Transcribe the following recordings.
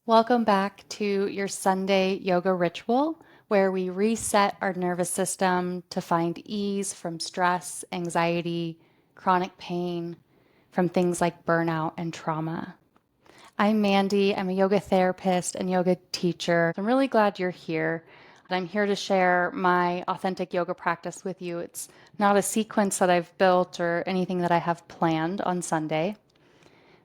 Welcome back to your Sunday yoga ritual, where we reset our nervous system to find ease from stress, anxiety, chronic pain, from things like burnout and trauma. I'm Mandy. I'm a yoga therapist and yoga teacher. I'm really glad you're here. I'm here to share my authentic yoga practice with you. It's not a sequence that I've built or anything that I have planned on Sunday,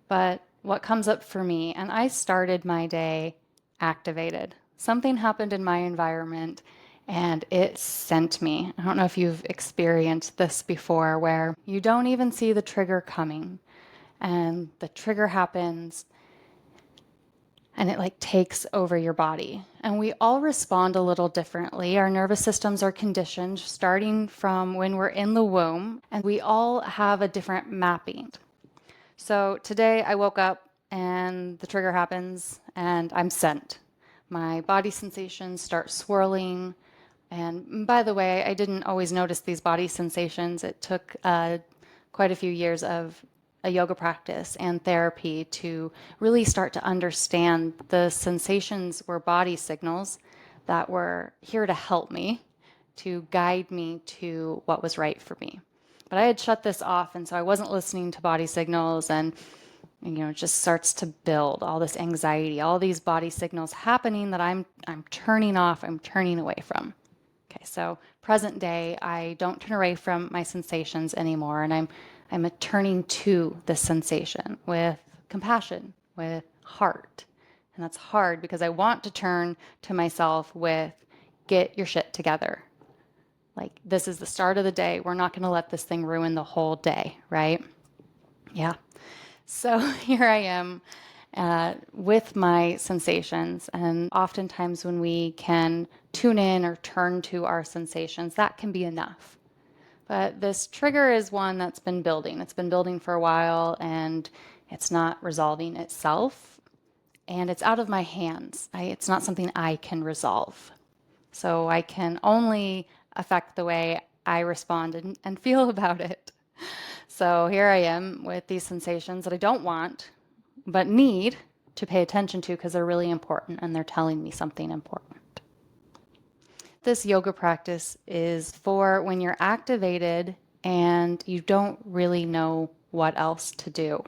but what comes up for me, and I started my day activated. Something happened in my environment and it sent me. I don't know if you've experienced this before where you don't even see the trigger coming and the trigger happens and it like takes over your body. And we all respond a little differently. Our nervous systems are conditioned starting from when we're in the womb, and we all have a different mapping. So today I woke up and the trigger happens and I'm sent. My body sensations start swirling. And by the way, I didn't always notice these body sensations. It took quite a few years of a yoga practice and therapy to really start to understand the sensations were body signals that were here to help me, to guide me to what was right for me. But I had shut this off, and so I wasn't listening to body signals, and it just starts to build all this anxiety, all these body signals happening that I'm turning off, I'm turning away from. Okay, so present day, I don't turn away from my sensations anymore, and I'm turning to the sensation with compassion, with heart. And that's hard because I want to turn to myself with get your shit together. Like, this is the start of the day. We're not going to let this thing ruin the whole day, right? Yeah. So here I am with my sensations. And oftentimes, when we can tune in or turn to our sensations, that can be enough. But this trigger is one that's been building. It's been building for a while and it's not resolving itself. And it's out of my hands. It's not something I can resolve. So I can only affect the way I respond and feel about it. So here I am with these sensations that I don't want, but need to pay attention to because they're really important and they're telling me something important. This yoga practice is for when you're activated and you don't really know what else to do.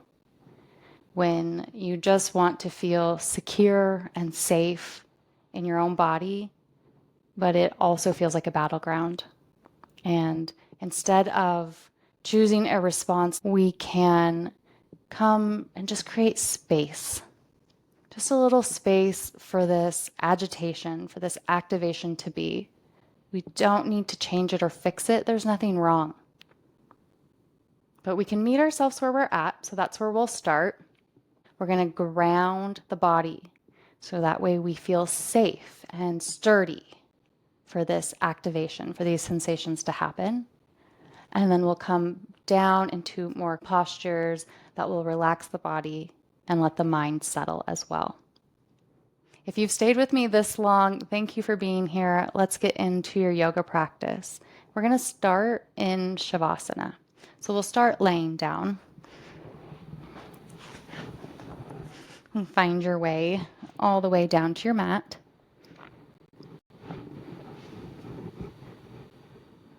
When you just want to feel secure and safe in your own body, but it also feels like a battleground. And instead of choosing a response, we can come and just create space. Just a little space for this agitation, for this activation to be. We don't need to change it or fix it. There's nothing wrong. But we can meet ourselves where we're at. So that's where we'll start. We're going to ground the body so that way we feel safe and sturdy for this activation, for these sensations to happen. And then we'll come down into more postures that will relax the body and let the mind settle as well. If you've stayed with me this long, thank you for being here. Let's get into your yoga practice. We're going to start in Savasana. So we'll start laying down. And find your way all the way down to your mat.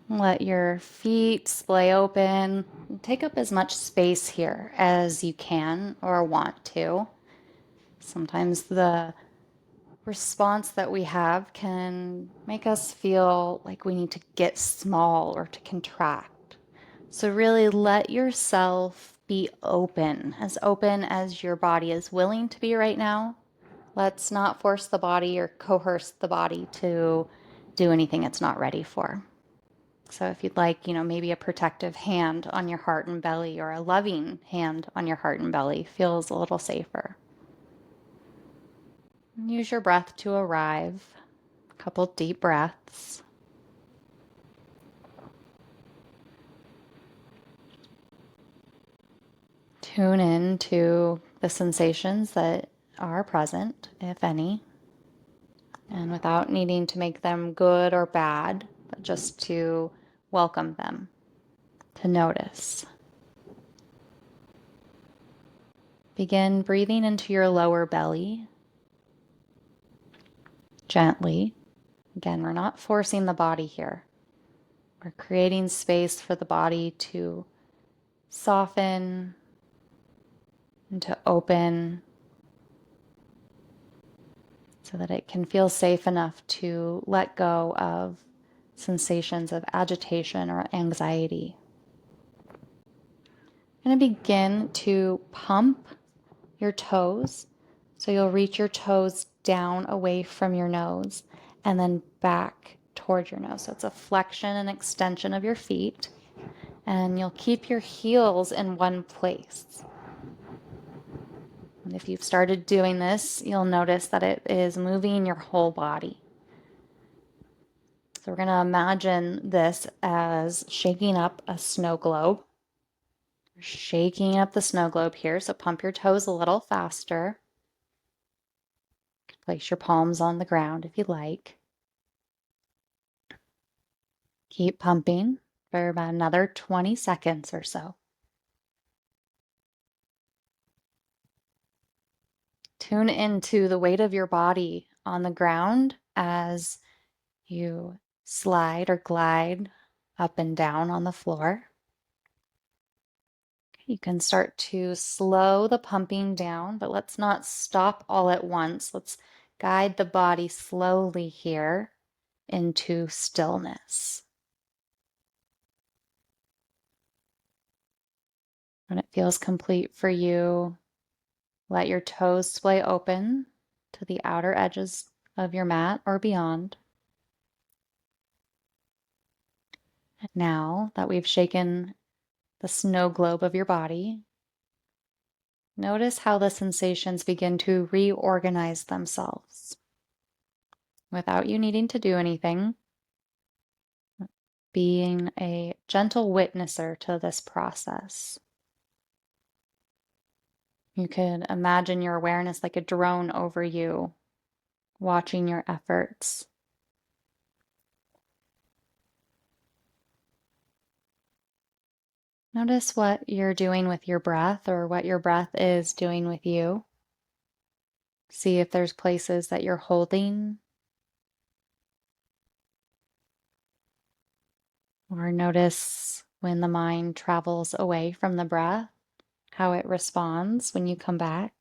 Let your feet splay open. Take up as much space here as you can or want to. Sometimes the response that we have can make us feel like we need to get small or to contract. So really let yourself be open as your body is willing to be right now. Let's not force the body or coerce the body to do anything it's not ready for. So if you'd like, maybe a protective hand on your heart and belly or a loving hand on your heart and belly feels a little safer. Use your breath to arrive. A couple deep breaths. Tune in to the sensations that are present, if any, and without needing to make them good or bad, but just to welcome them, to notice. Begin breathing into your lower belly. gently. Again, we're not forcing the body here. We're creating space for the body to soften and to open so that it can feel safe enough to let go of sensations of agitation or anxiety. I'm going to begin to pump your toes. So you'll reach your toes down away from your nose and then back toward your nose. So it's a flexion and extension of your feet. And you'll keep your heels in one place. And if you've started doing this, you'll notice that it is moving your whole body. So we're going to imagine this as shaking up a snow globe. We're shaking up the snow globe here, so pump your toes a little faster. Place your palms on the ground if you like. Keep pumping for about another 20 seconds or so. Tune into the weight of your body on the ground as you slide or glide up and down on the floor. You can start to slow the pumping down, but let's not stop all at once. Let's guide the body slowly here into stillness. When it feels complete for you, let your toes splay open to the outer edges of your mat or beyond. Now that we've shaken the snow globe of your body, notice how the sensations begin to reorganize themselves without you needing to do anything, being a gentle witnesser to this process. You can imagine your awareness like a drone over you, watching your efforts. Notice what you're doing with your breath or what your breath is doing with you. See if there's places that you're holding, or notice when the mind travels away from the breath, how it responds when you come back.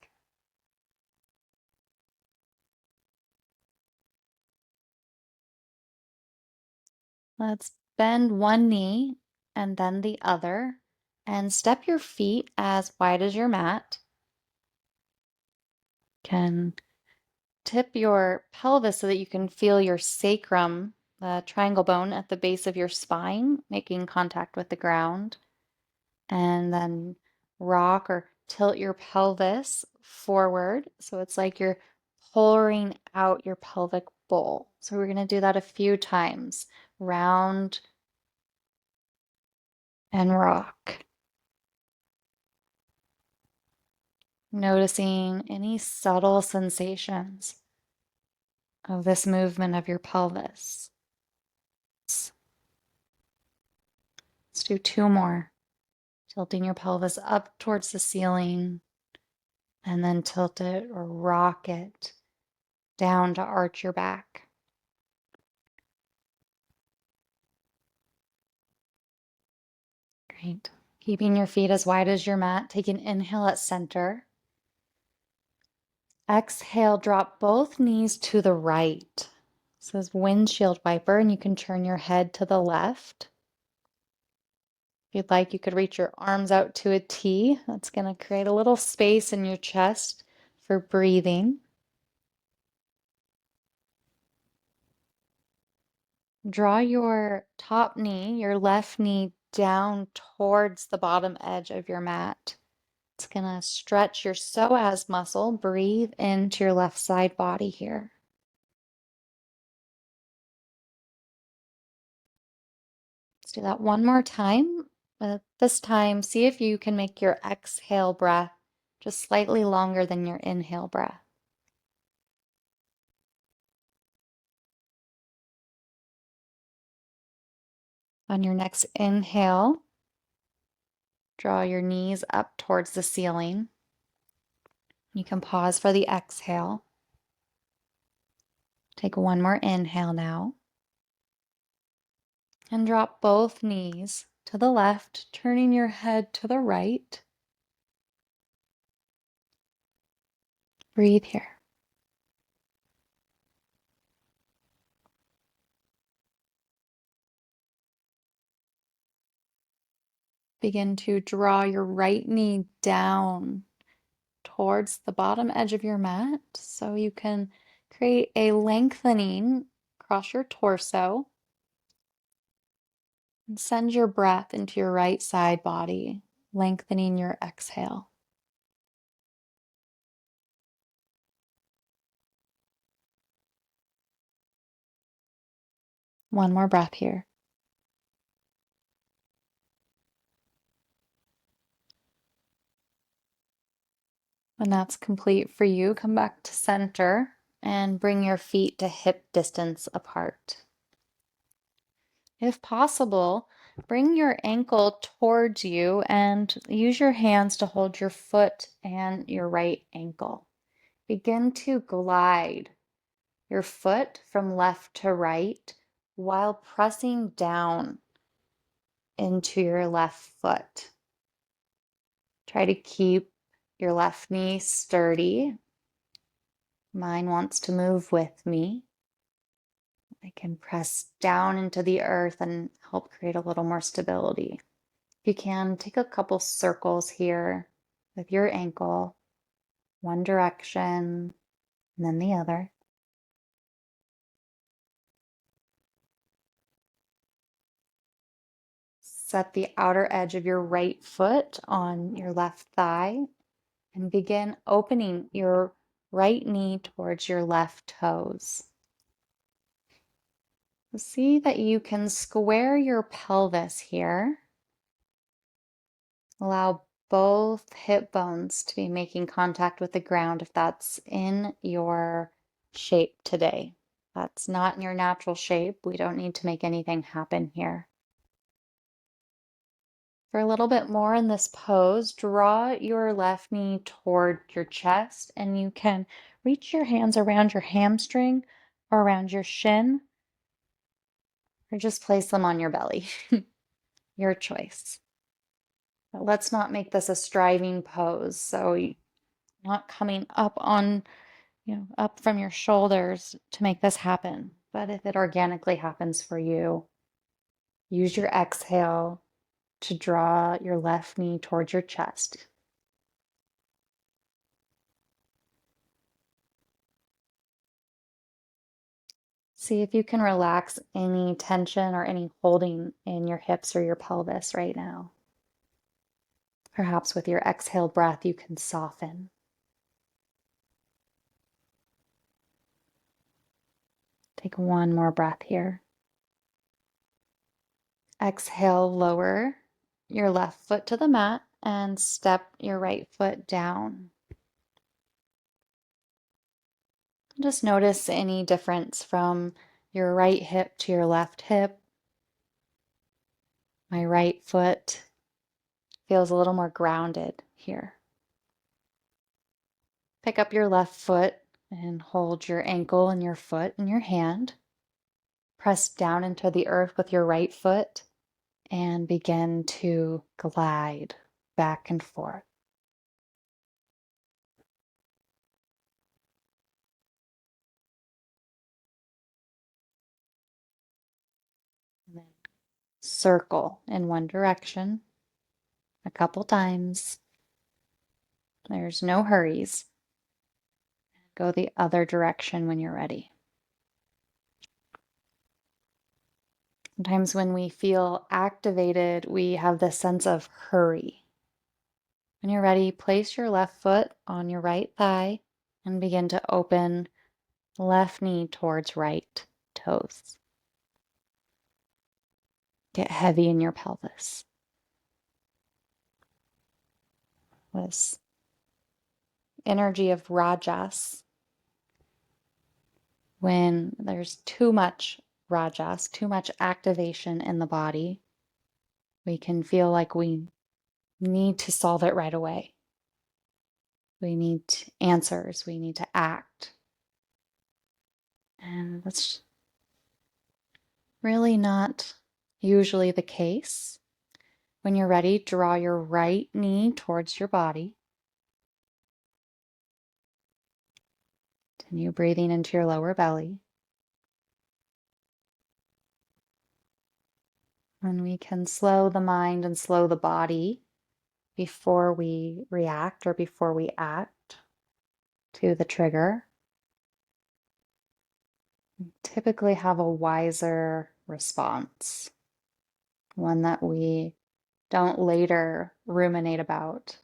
Let's bend one knee and then the other, and step your feet as wide as your mat. Can tip your pelvis so that you can feel your sacrum, the triangle bone at the base of your spine, making contact with the ground. And then rock or tilt your pelvis forward. So it's like you're pouring out your pelvic bowl. So we're going to do that a few times. Round and rock. Noticing any subtle sensations of this movement of your pelvis. Let's do two more. Tilting your pelvis up towards the ceiling and then tilt it or rock it down to arch your back. Great. Keeping your feet as wide as your mat. Take an inhale at center. Exhale, drop both knees to the right. This is windshield wiper, and you can turn your head to the left. If you'd like, you could reach your arms out to a T. That's going to create a little space in your chest for breathing. Draw your top knee, your left knee, down towards the bottom edge of your mat. It's going to stretch your psoas muscle. Breathe into your left side body here. Let's do that one more time. This time, see if you can make your exhale breath just slightly longer than your inhale breath. On your next inhale, draw your knees up towards the ceiling. You can pause for the exhale. Take one more inhale now. And drop both knees to the left, turning your head to the right. Breathe here. Begin to draw your right knee down towards the bottom edge of your mat so you can create a lengthening across your torso. And send your breath into your right side body, lengthening your exhale. One more breath here. When that's complete for you, come back to center and bring your feet to hip distance apart. If possible, bring your ankle towards you and use your hands to hold your foot and your right ankle. Begin to glide your foot from left to right while pressing down into your left foot. Try to keep your left knee sturdy. Mine wants to move with me. I can press down into the earth and help create a little more stability. If you can, take a couple circles here with your ankle, one direction and then the other. Set the outer edge of your right foot on your left thigh and begin opening your right knee towards your left toes. See that you can square your pelvis here. Allow both hip bones to be making contact with the ground if that's in your shape today. That's not in your natural shape. We don't need to make anything happen here. For a little bit more in this pose, draw your left knee toward your chest and you can reach your hands around your hamstring or around your shin or just place them on your belly. Your choice. But let's not make this a striving pose. So you're not coming up on, up from your shoulders to make this happen. But if it organically happens for you, use your exhale to draw your left knee towards your chest. See if you can relax any tension or any holding in your hips or your pelvis right now. Perhaps with your exhale breath, you can soften. Take one more breath here. Exhale, lower your left foot to the mat and step your right foot down. Just notice any difference from your right hip to your left hip. My right foot feels a little more grounded here. Pick up your left foot and hold your ankle and your foot in your hand. Press down into the earth with your right foot and begin to glide back and forth. And then circle in one direction a couple times. There's no hurries. Go the other direction when you're ready. Sometimes when we feel activated, we have this sense of hurry. When you're ready, place your left foot on your right thigh and begin to open left knee towards right toes. Get heavy in your pelvis. This energy of rajas. When there's too much rajas, too much activation in the body, we can feel like we need to solve it right away. We need answers. We need to act. And that's really not usually the case. When you're ready, draw your right knee towards your body. Continue breathing into your lower belly. And we can slow the mind and slow the body before we react or before we act to the trigger. We typically have a wiser response, one that we don't later ruminate about.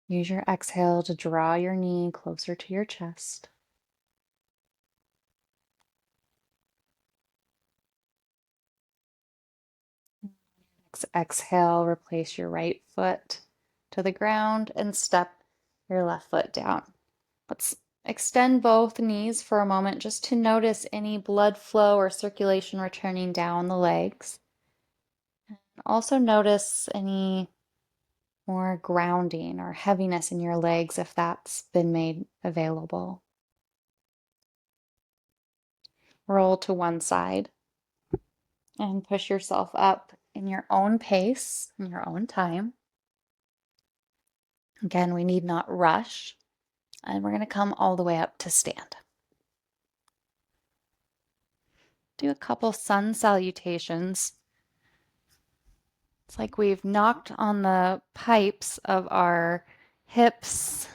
Use your exhale to draw your knee closer to your chest. Exhale, replace your right foot to the ground and step your left foot down. Let's extend both knees for a moment just to notice any blood flow or circulation returning down the legs. Also notice any more grounding or heaviness in your legs if that's been made available. Roll to one side and push yourself up in your own pace, in your own time. Again, we need not rush, and we're going to come all the way up to stand. Do a couple sun salutations. It's like we've knocked on the pipes of our hips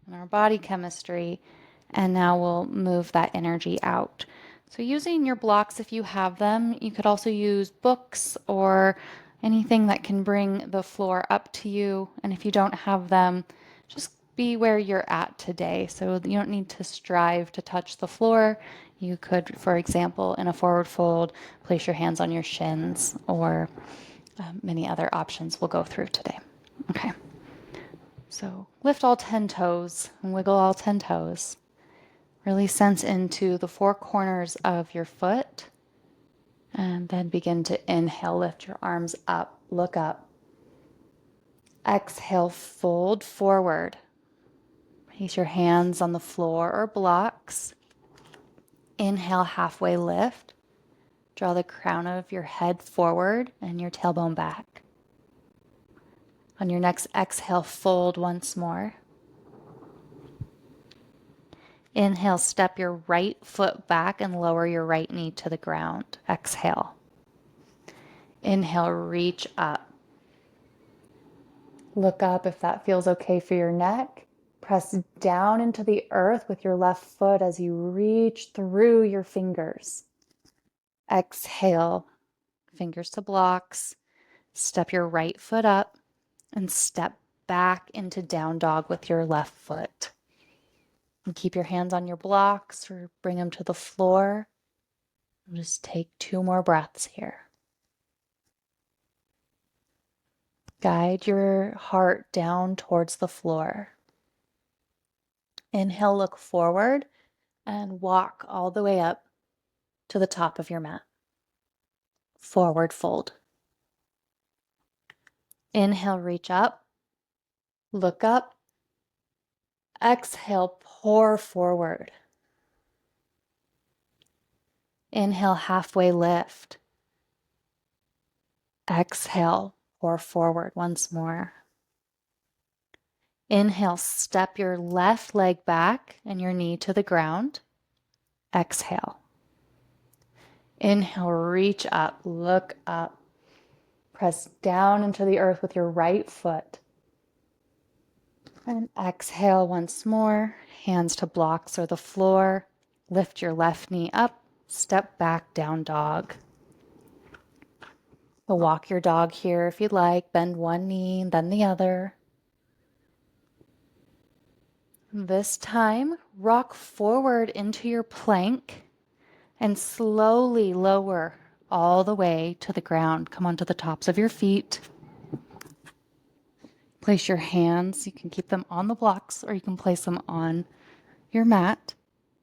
and our body chemistry, and now we'll move that energy out. So using your blocks, if you have them, you could also use books or anything that can bring the floor up to you. And if you don't have them, just be where you're at today. So you don't need to strive to touch the floor. You could, for example, in a forward fold, place your hands on your shins, or many other options we'll go through today. Okay. So lift all 10 toes and wiggle all 10 toes. Really sense into the four corners of your foot, and then begin to inhale, lift your arms up, look up. Exhale, fold forward. Place your hands on the floor or blocks. Inhale, halfway lift. Draw the crown of your head forward and your tailbone back. On your next exhale, fold once more. Inhale, step your right foot back and lower your right knee to the ground. Exhale. Inhale, reach up. Look up if that feels okay for your neck. Press down into the earth with your left foot as you reach through your fingers. Exhale, fingers to blocks. Step your right foot up and step back into down dog with your left foot. And keep your hands on your blocks or bring them to the floor. Just take 2 more breaths here. Guide your heart down towards the floor. Inhale, look forward and walk all the way up to the top of your mat. Forward fold. Inhale, reach up, look up. Exhale, pour forward. Inhale, halfway lift. Exhale, pour forward once more. Inhale, step your left leg back and your knee to the ground. Exhale. Inhale, reach up, look up. Press down into the earth with your right foot. And exhale once more, hands to blocks or the floor. Lift your left knee up, step back, down dog. You'll walk your dog here if you'd like. Bend one knee, then the other. This time, rock forward into your plank and slowly lower all the way to the ground. Come onto the tops of your feet. Place your hands, you can keep them on the blocks or you can place them on your mat.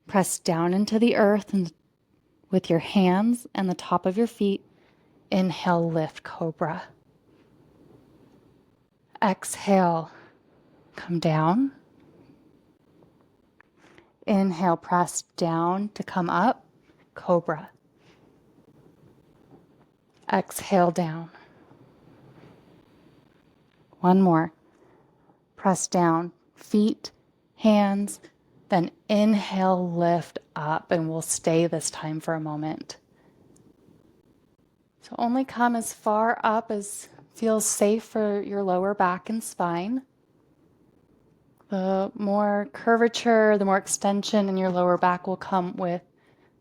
Press down into the earth and with your hands and the top of your feet. Inhale, lift, cobra. Exhale, Come down. Inhale, press down to come up. Cobra. Exhale down. One more. Press down. Feet, hands, then inhale, lift up, and we'll stay this time for a moment. So only come as far up as feels safe for your lower back and spine. The more curvature, the more extension in your lower back will come with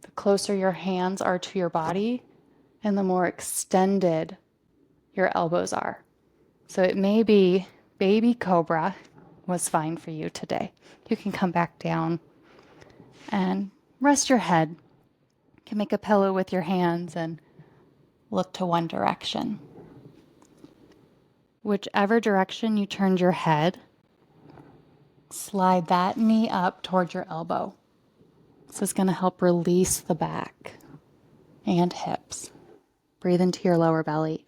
the closer your hands are to your body and the more extended your elbows are. So it may be baby cobra was fine for you today. You can come back down and rest your head. You can make a pillow with your hands and look to one direction. Whichever direction you turned your head, slide that knee up towards your elbow. This is going to help release the back and hips. Breathe into your lower belly.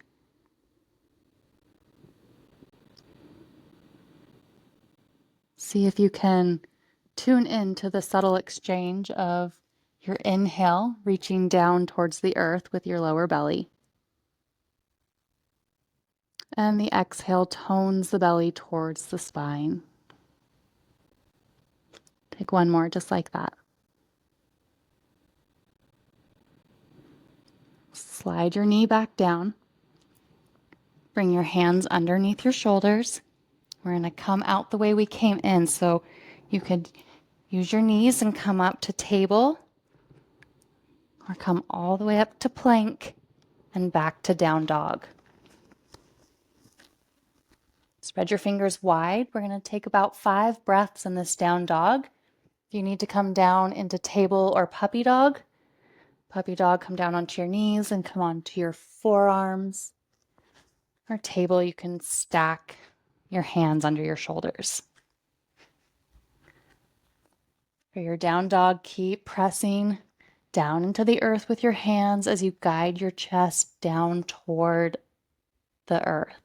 See if you can tune into the subtle exchange of your inhale, reaching down towards the earth with your lower belly. And the exhale tones the belly towards the spine. Take one more, just like that. Slide your knee back down. Bring your hands underneath your shoulders. We're going to come out the way we came in. So you could use your knees and come up to table, or come all the way up to plank and back to down dog. Spread your fingers wide. We're going to take about 5 breaths in this down dog. If you need to come down into table or puppy dog, come down onto your knees and come onto your forearms. Or table, you can stack your hands under your shoulders. For your down dog, keep pressing down into the earth with your hands as you guide your chest down toward the earth.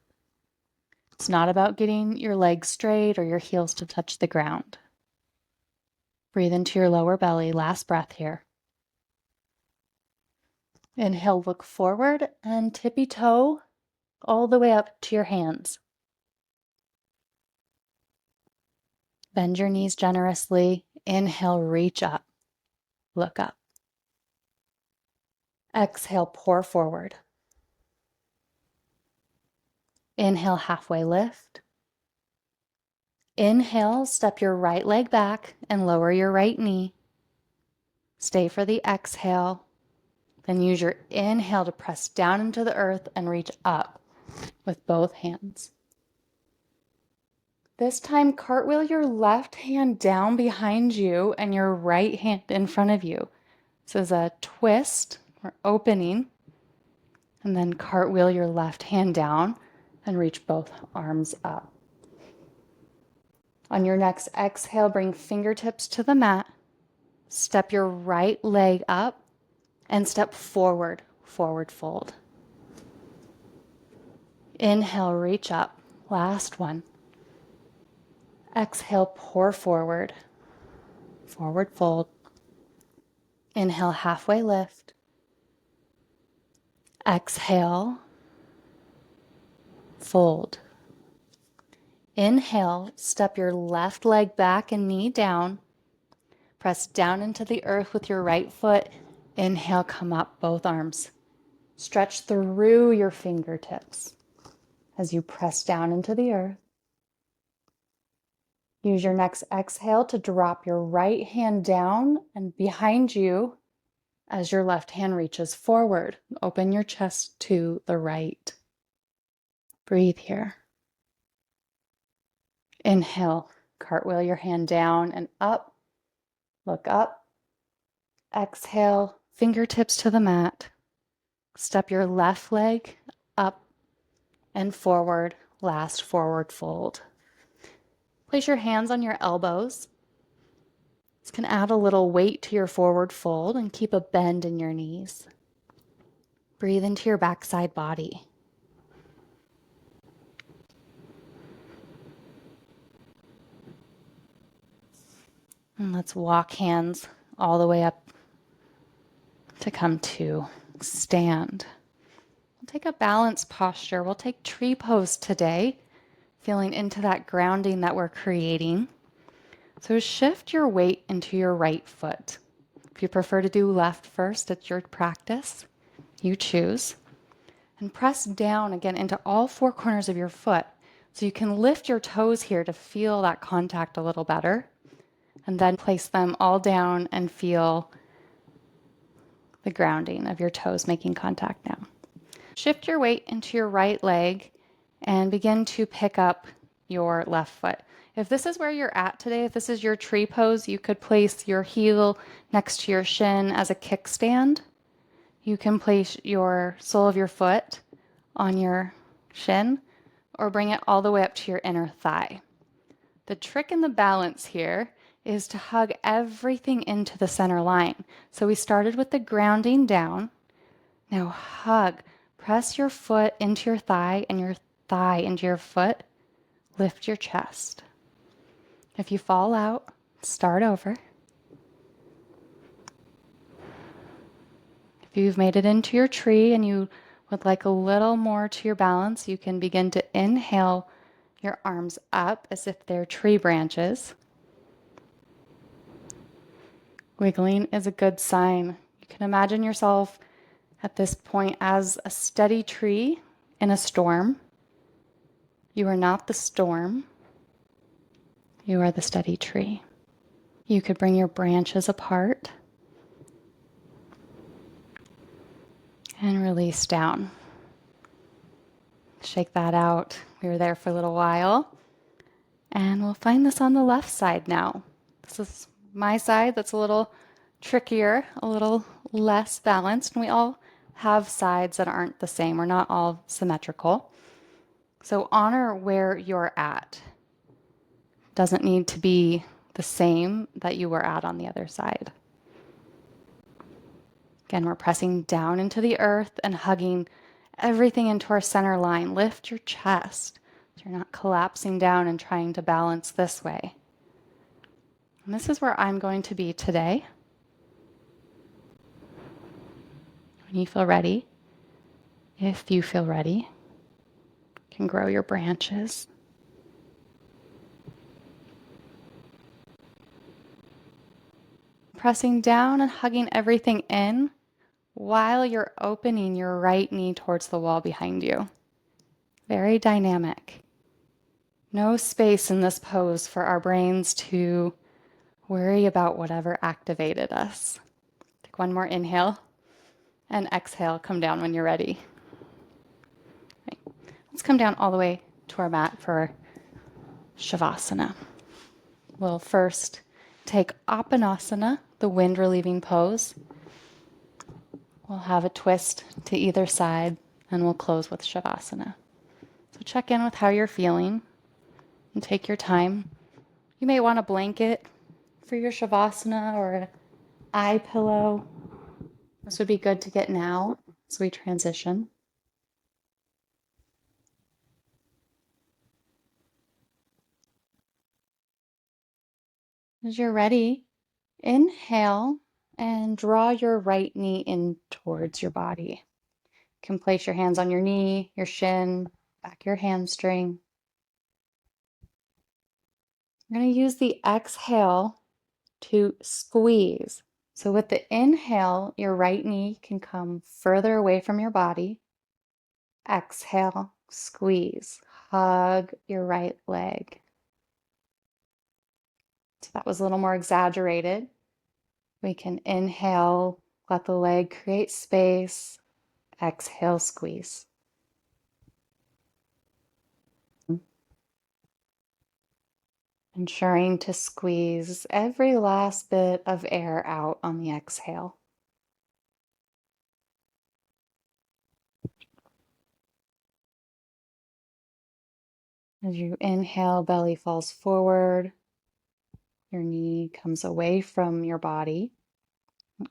It's not about getting your legs straight or your heels to touch the ground. Breathe into your lower belly. Last breath here. Inhale, look forward and tippy toe all the way up to your hands. Bend your knees generously. Inhale, reach up. Look up. Exhale, pour forward. Inhale, halfway lift. Inhale, step your right leg back and lower your right knee. Stay for the exhale. Then use your inhale to press down into the earth and reach up with both hands. This time, cartwheel your left hand down behind you and your right hand in front of you. This is a twist or opening. And then cartwheel your left hand down and reach both arms up. On your next exhale, bring fingertips to the mat. Step your right leg up and step forward, forward fold. Inhale, reach up. Last one. Exhale, pour forward, forward fold. Inhale, halfway lift. Exhale, fold. Inhale, step your left leg back and knee down. Press down into the earth with your right foot. Inhale, come up, both arms. Stretch through your fingertips as you press down into the earth. Use your next exhale to drop your right hand down and behind you as your left hand reaches forward. Open your chest to the right. Breathe here. Inhale, cartwheel your hand down and up. Look up. Exhale, fingertips to the mat. Step your left leg up and forward. Last forward fold. Place your hands on your elbows. This can add a little weight to your forward fold and keep a bend in your knees. Breathe into your backside body. And let's walk hands all the way up to come to stand. We'll take a balanced posture. We'll take tree pose today, feeling into that grounding that we're creating. So shift your weight into your right foot. If you prefer to do left first, it's your practice. You choose. And press down again into all four corners of your foot. So you can lift your toes here to feel that contact a little better. And then place them all down and feel the grounding of your toes making contact now. Shift your weight into your right leg and begin to pick up your left foot. If this is where you're at today, if this is your tree pose, you could place your heel next to your shin as a kickstand. You can place your sole of your foot on your shin or bring it all the way up to your inner thigh. The trick in the balance here is to hug everything into the center line. So we started with the grounding down. Now hug. Press your foot into your thigh and your thigh into your foot. Lift your chest. If you fall out, start over. If you've made it into your tree and you would like a little more to your balance, you can begin to inhale your arms up as if they're tree branches. Wiggling is a good sign. You can imagine yourself at this point as a steady tree in a storm. You are not the storm. You are the steady tree. You could bring your branches apart and release down. Shake that out. We were there for a little while. And we'll find this on the left side now. This is my side that's a little trickier, a little less balanced. And we all have sides that aren't the same. We're not all symmetrical. So honor where you're at. Doesn't need to be the same that you were at on the other side. Again, we're pressing down into the earth and hugging everything into our center line. Lift your chest so you're not collapsing down and trying to balance this way. And this is where I'm going to be today. When you feel ready, if you feel ready, you can grow your branches. Pressing down and hugging everything in while you're opening your right knee towards the wall behind you. Very dynamic. No space in this pose for our brains to worry about whatever activated us. Take one more inhale and exhale. Come down when you're ready. Okay. Let's come down all the way to our mat for Savasana. We'll first take Apanasana, the wind relieving pose. We'll have a twist to either side and we'll close with Shavasana. So check in with how you're feeling and take your time. You may want a blanket for your Shavasana or an eye pillow. This would be good to get now as we transition. As you're ready, inhale and draw your right knee in towards your body. You can place your hands on your knee, your shin, back your hamstring. We're going to use the exhale to squeeze. So with the inhale, your right knee can come further away from your body. Exhale, squeeze. Hug your right leg. So that was a little more exaggerated. We can inhale, let the leg create space. Exhale, squeeze. Ensuring to squeeze every last bit of air out on the exhale. As you inhale, belly falls forward. Your knee comes away from your body.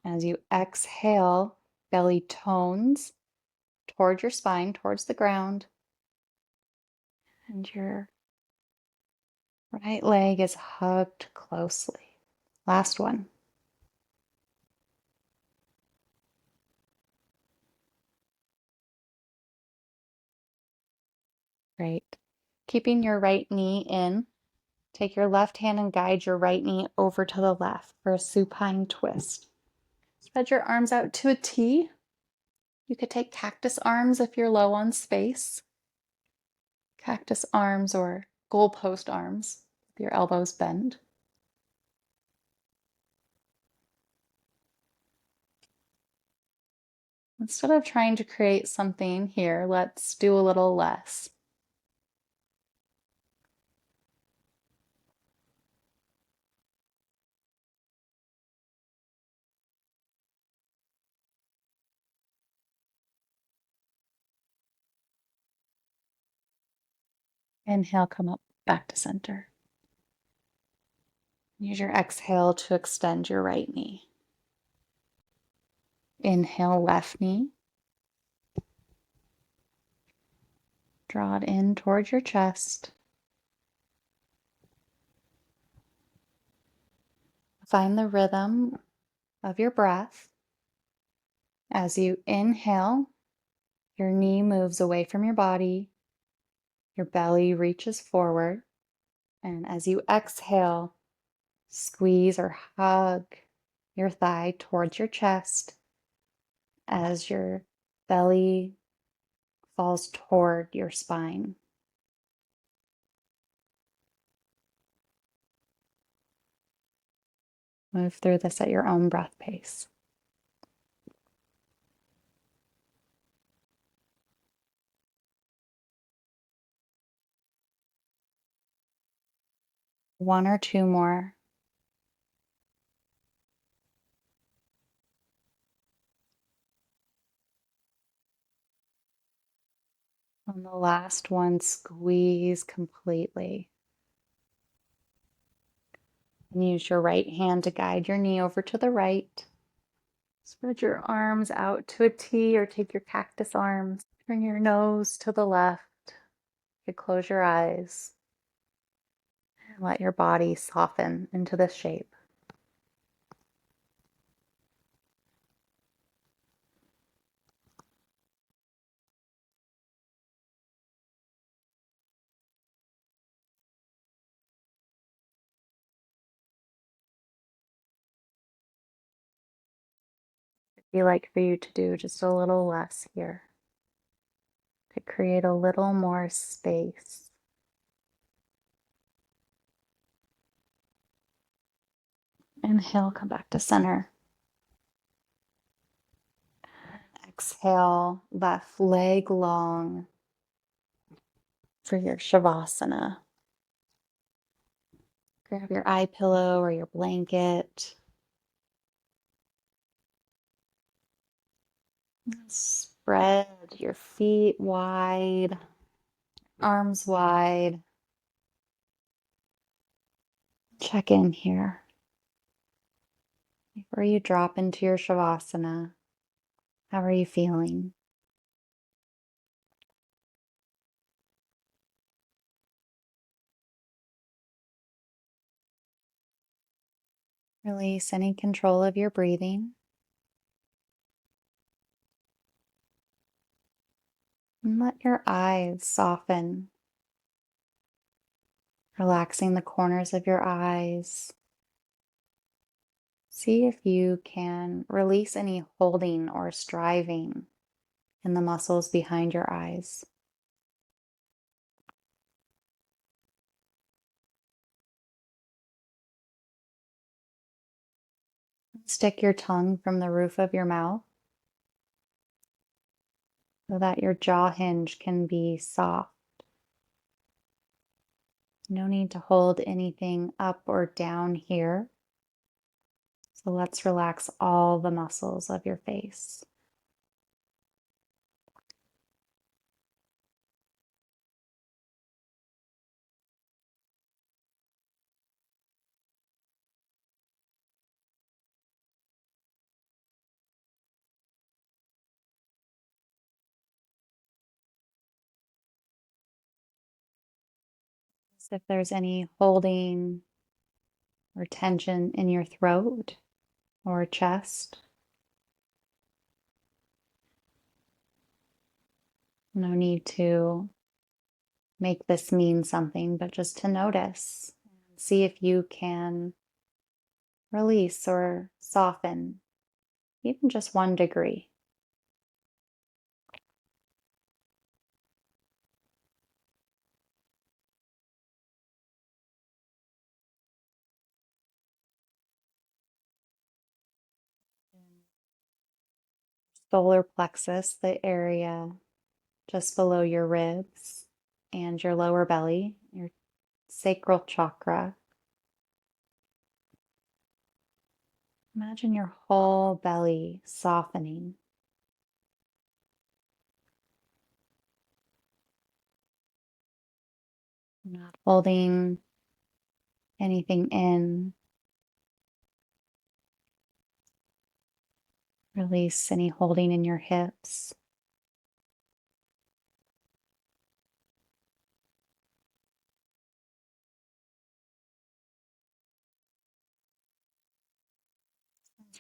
As you exhale, belly tones toward your spine, towards the ground. And your right leg is hugged closely. Last one. Great. Keeping your right knee in, take your left hand and guide your right knee over to the left for a supine twist. Spread your arms out to a T. You could take cactus arms if you're low on space. Cactus arms or goalpost arms with your elbows bent. Instead of trying to create something here, let's do a little less. Inhale, come up back to center. Use your exhale to extend your right knee. Inhale, left knee. Draw it in towards your chest. Find the rhythm of your breath. As you inhale, your knee moves away from your body. Your belly reaches forward. And as you exhale, squeeze or hug your thigh towards your chest as your belly falls toward your spine. Move through this at your own breath pace. One or two more. On the last one, squeeze completely. And use your right hand to guide your knee over to the right. Spread your arms out to a T or take your cactus arms. Bring your nose to the left. You close your eyes and let your body soften into this shape. It'd be like for you to do just a little less here, to create a little more space. Inhale, come back to center. Exhale, left leg long for your Savasana. Grab your eye pillow or your blanket. Spread your feet wide, arms wide. Check in here. Before you drop into your Shavasana, how are you feeling? Release any control of your breathing. And let your eyes soften, relaxing the corners of your eyes. See if you can release any holding or striving in the muscles behind your eyes. Stick your tongue from the roof of your mouth so that your jaw hinge can be soft. No need to hold anything up or down here. So let's relax all the muscles of your face. If there's any holding or tension in your throat or chest. No need to make this mean something, but just to notice. See if you can release or soften, even just 1 degree. Solar plexus, the area just below your ribs and your lower belly, your sacral chakra. Imagine your whole belly softening, not holding anything in. Release any holding in your hips.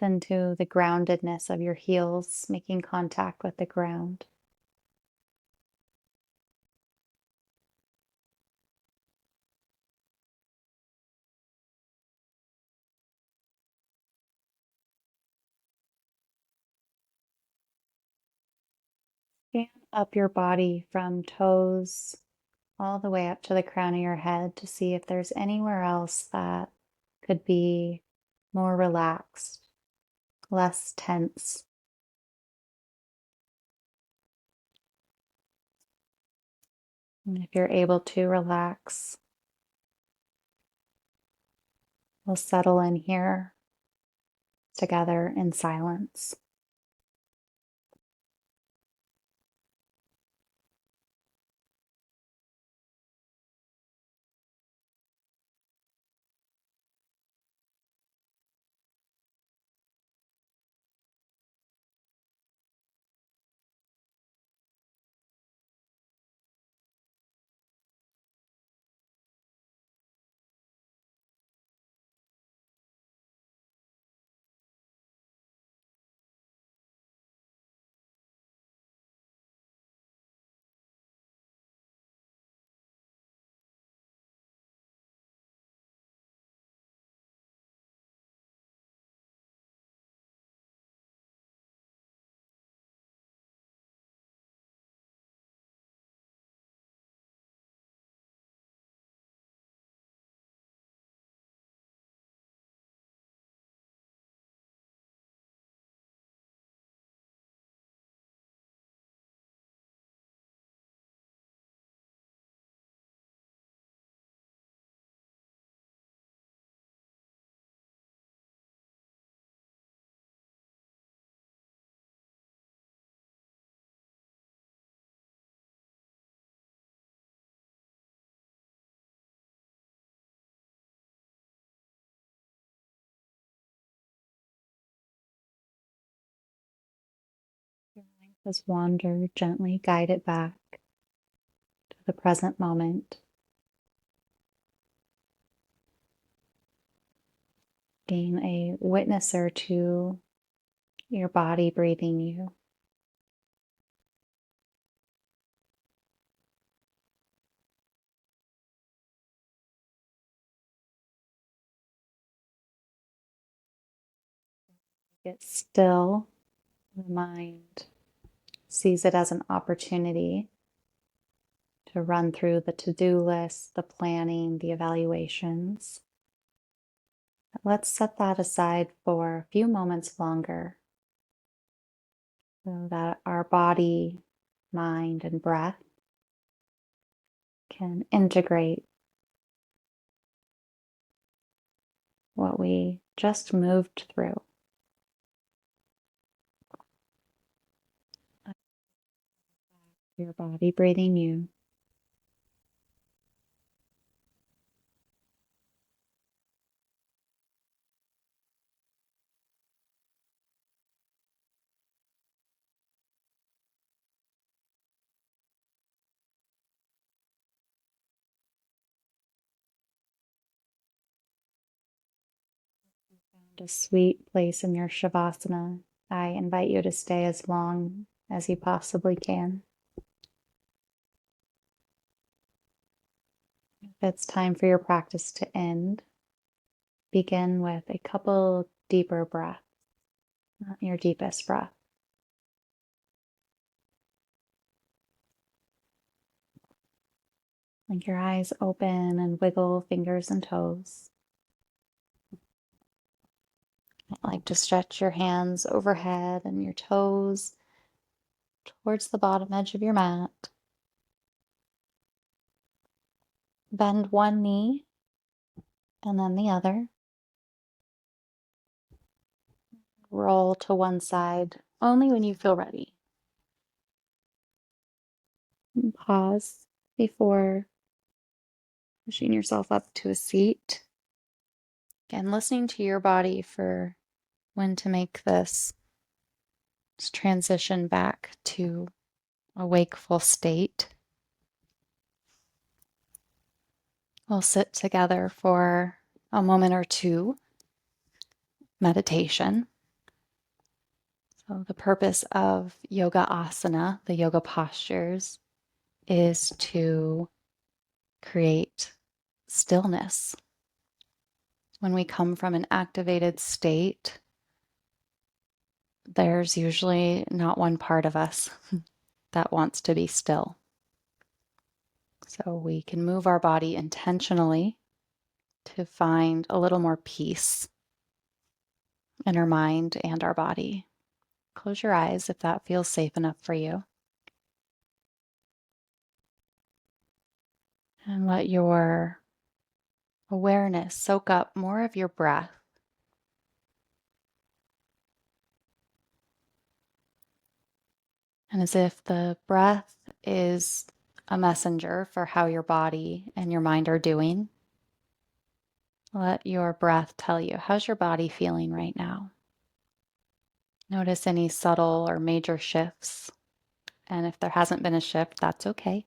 Into the groundedness of your heels, making contact with the ground. Scan up your body from toes all the way up to the crown of your head to see if there's anywhere else that could be more relaxed, less tense. And if you're able to relax, we'll settle in here together in silence. Your mind has wandered, gently guide it back to the present moment. Being a witnesser to your body breathing you. Get still. The mind sees it as an opportunity to run through the to-do list, the planning, the evaluations. Let's set that aside for a few moments longer so that our body, mind, and breath can integrate what we just moved through. Your body breathing you. a sweet place in your Shavasana. I invite you to stay as long as you possibly can. If it's time for your practice to end, begin with a couple deeper breaths, not your deepest breath. Like your eyes open and wiggle fingers and toes. I like to stretch your hands overhead and your toes towards the bottom edge of your mat. Bend one knee and then the other. Roll to one side only when you feel ready. And pause before pushing yourself up to a seat. Again, listening to your body for when to make this transition back to a wakeful state. We'll sit together for a moment or two, meditation. So the purpose of yoga asana, the yoga postures, is to create stillness. When we come from an activated state, there's usually not one part of us that wants to be still. So we can move our body intentionally to find a little more peace in our mind and our body. Close your eyes if that feels safe enough for you. And let your awareness soak up more of your breath. And as if the breath is a messenger for how your body and your mind are doing, let your breath tell you, how's your body feeling right now? Notice any subtle or major shifts. And if there hasn't been a shift, that's okay.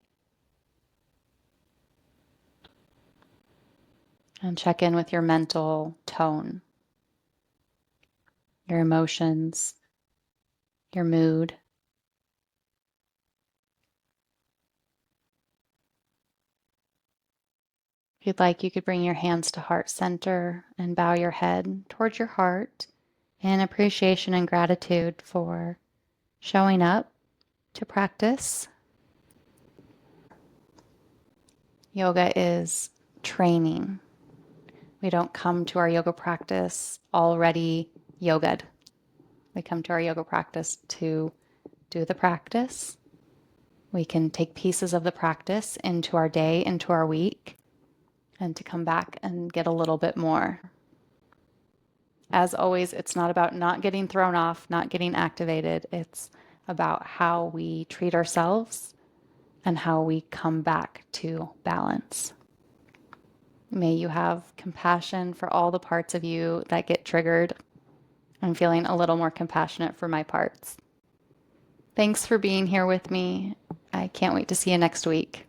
And check in with your mental tone, your emotions, your mood. If you'd like, you could bring your hands to heart center and bow your head towards your heart in appreciation and gratitude for showing up to practice. Yoga is training. We don't come to our yoga practice already yoga'd. We come to our yoga practice to do the practice. We can take pieces of the practice into our day, into our week, and to come back and get a little bit more. As always, it's not about not getting thrown off, not getting activated. It's about how we treat ourselves and how we come back to balance. May you have compassion for all the parts of you that get triggered. I'm feeling a little more compassionate for my parts. Thanks for being here with me. I can't wait to see you next week.